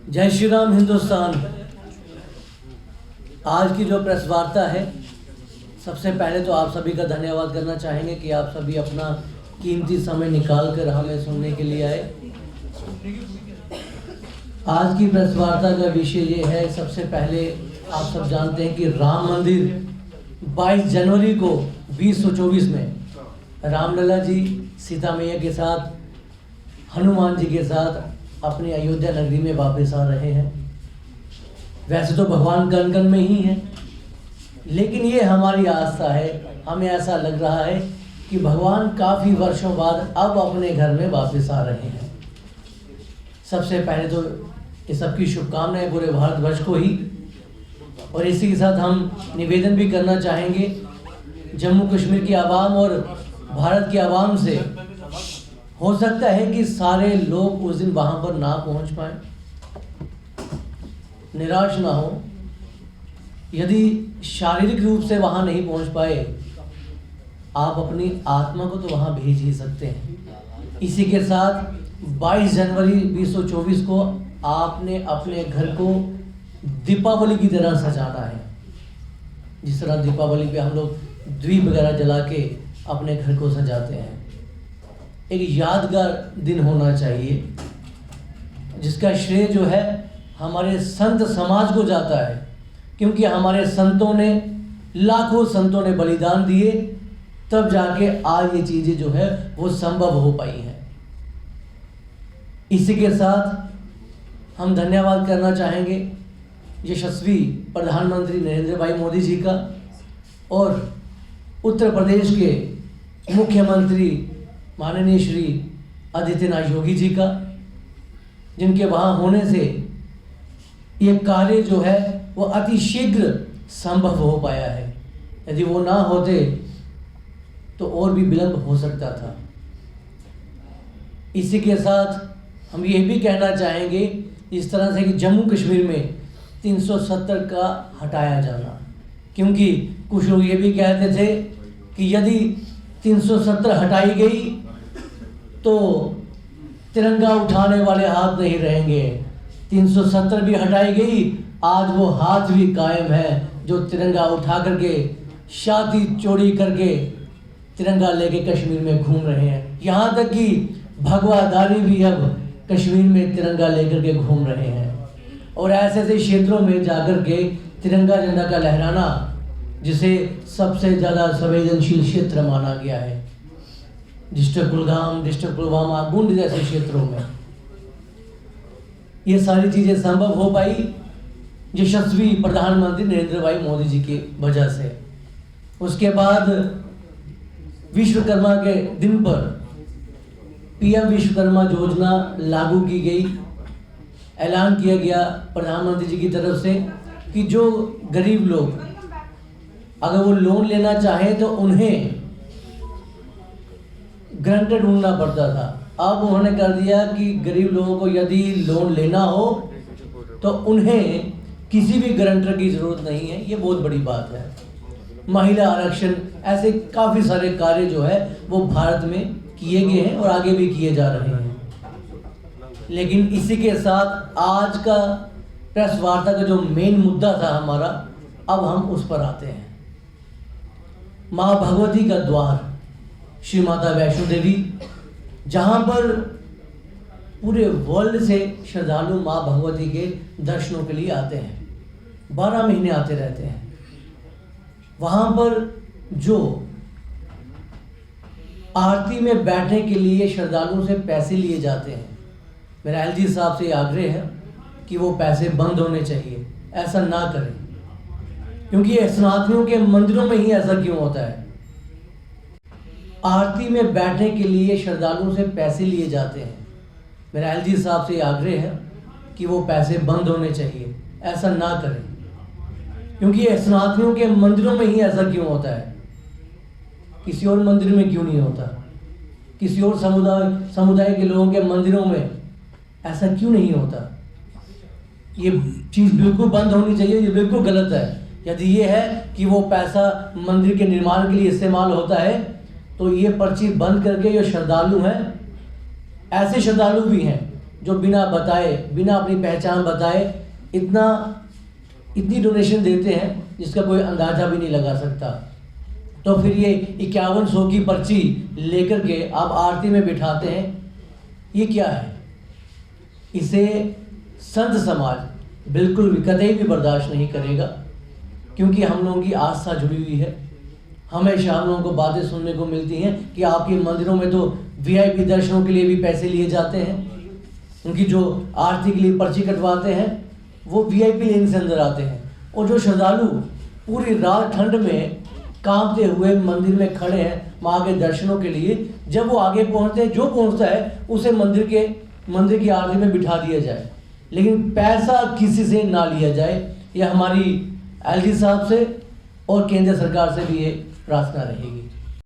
जय श्री राम हिंदुस्तान। आज की जो प्रेस वार्ता है, सबसे पहले तो आप सभी का धन्यवाद करना चाहेंगे कि आप सभी अपना कीमती समय निकाल कर हमें सुनने के लिए आए। आज की प्रेस वार्ता का विषय ये है, सबसे पहले आप सब जानते हैं कि राम मंदिर 22 जनवरी को 2024 में रामलला जी सीता मैया के साथ, हनुमान जी के साथ अपनी अयोध्या नगरी में वापस आ रहे हैं। वैसे तो भगवान कण कण में ही हैं, लेकिन ये हमारी आस्था है। हमें ऐसा लग रहा है कि भगवान काफ़ी वर्षों बाद अब अपने घर में वापस आ रहे हैं। सबसे पहले तो ये सबकी शुभकामनाएं पूरे भारतवर्ष को ही, और इसी के साथ हम निवेदन भी करना चाहेंगे जम्मू कश्मीर की आवाम और भारत की आवाम से। हो सकता है कि सारे लोग उस दिन वहाँ पर ना पहुँच पाएँ, निराश ना हो। यदि शारीरिक रूप से वहाँ नहीं पहुँच पाए, आप अपनी आत्मा को तो वहाँ भेज ही सकते हैं। इसी के साथ 22 जनवरी 2024 को आपने अपने घर को दीपावली की तरह सजाना है। जिस तरह दीपावली पे हम लोग दीप वगैरह जला के अपने घर को सजाते हैं, एक यादगार दिन होना चाहिए, जिसका श्रेय जो है हमारे संत समाज को जाता है, क्योंकि हमारे संतों ने, लाखों संतों ने बलिदान दिए, तब जाके आज ये चीज़ें जो है वो संभव हो पाई हैं। इसी के साथ हम धन्यवाद करना चाहेंगे यशस्वी प्रधानमंत्री नरेंद्र भाई मोदी जी का और उत्तर प्रदेश के मुख्यमंत्री माननीय श्री आदित्यनाथ योगी जी का, जिनके वहाँ होने से ये कार्य जो है वो अति शीघ्र संभव हो पाया है। यदि वो ना होते तो और भी विलंब हो सकता था। इसी के साथ हम ये भी कहना चाहेंगे, इस तरह से कि जम्मू कश्मीर में 370 का हटाया जाना, क्योंकि कुछ लोग ये भी कहते थे कि यदि 370 हटाई गई तो तिरंगा उठाने वाले हाथ नहीं रहेंगे। 370 भी हटाई गई, आज वो हाथ भी कायम है जो तिरंगा उठा करके, छाती चौड़ी करके तिरंगा लेके कश्मीर में घूम रहे हैं। यहाँ तक कि भगवादारी भी अब कश्मीर में तिरंगा लेकर के घूम रहे हैं। और ऐसे ऐसे क्षेत्रों में जाकर के तिरंगा झंडा का लहराना, जिसे सबसे ज़्यादा संवेदनशील क्षेत्र माना गया है, डिस्ट्रिक्ट कुलगाम, डिस्ट्रिक्ट पुलवामा, गुंड जैसे क्षेत्रों में, ये सारी चीज़ें संभव हो पाई यशस्वी प्रधानमंत्री नरेंद्र भाई मोदी जी की वजह से। उसके बाद विश्वकर्मा के दिन पर पीएम विश्वकर्मा योजना लागू की गई। ऐलान किया गया प्रधानमंत्री जी की तरफ से कि जो गरीब लोग अगर वो लोन लेना चाहें तो उन्हें गारंटर ढूंढना पड़ता था। अब उन्होंने कर दिया कि गरीब लोगों को यदि लोन लेना हो तो उन्हें किसी भी गारंटर की ज़रूरत नहीं है। ये बहुत बड़ी बात है। महिला आरक्षण, ऐसे काफ़ी सारे कार्य जो है वो भारत में किए गए हैं और आगे भी किए जा रहे हैं। लेकिन इसी के साथ आज का प्रेस वार्ता का जो मेन मुद्दा था हमारा, अब हम उस पर आते हैं। माँ भगवती का द्वार श्री माता वैष्णो देवी, जहाँ पर पूरे वर्ल्ड से श्रद्धालु माँ भगवती के दर्शनों के लिए आते हैं, 12 महीने आते रहते हैं। वहाँ पर जो आरती में बैठने के लिए श्रद्धालुओं से पैसे लिए जाते हैं, मेरा एलजी साहब से आग्रह है कि वो पैसे बंद होने चाहिए, ऐसा ना करें, क्योंकि सनातनियों के मंदिरों में ही ऐसा क्यों होता है। आरती में बैठने के लिए श्रद्धालुओं से पैसे लिए जाते हैं, मेरा एलजी साहब से आग्रह है कि वो पैसे बंद होने चाहिए, ऐसा ना करें, क्योंकि सनातनियों के मंदिरों में ही ऐसा क्यों होता है। किसी और मंदिर में क्यों नहीं होता, किसी और समुदाय के लोगों के मंदिरों में ऐसा क्यों नहीं होता। ये चीज़ बिल्कुल बंद होनी चाहिए, ये बिल्कुल गलत है। यदि ये है कि वो पैसा मंदिर के निर्माण के लिए इस्तेमाल होता है तो ये पर्ची बंद करके जो श्रद्धालु हैं, ऐसे श्रद्धालु भी हैं जो बिना बताए, बिना अपनी पहचान बताए इतनी डोनेशन देते हैं जिसका कोई अंदाज़ा भी नहीं लगा सकता। तो फिर ये 5100 की पर्ची लेकर के आप आरती में बिठाते हैं, ये क्या है? इसे संत समाज बिल्कुल भी कतई भी बर्दाश्त नहीं करेगा, क्योंकि हम लोगों की आस्था जुड़ी हुई है। हमेशा हम लोगों को बातें सुनने को मिलती हैं कि आपके मंदिरों में तो वीआईपी दर्शनों के लिए भी पैसे लिए जाते हैं। उनकी जो आरती के लिए पर्ची कटवाते हैं वो वीआईपी लेन से अंदर आते हैं, और जो श्रद्धालु पूरी रात ठंड में कांपते हुए मंदिर में खड़े हैं माँ के दर्शनों के लिए, जब वो आगे पहुँचते हैं, जो पहुँचता है उसे मंदिर की आरती में बिठा दिया जाए, लेकिन पैसा किसी से ना लिया जाए। यह हमारी एलजी साहब से और केंद्र सरकार से भी ये प्रार्थना रहेगी।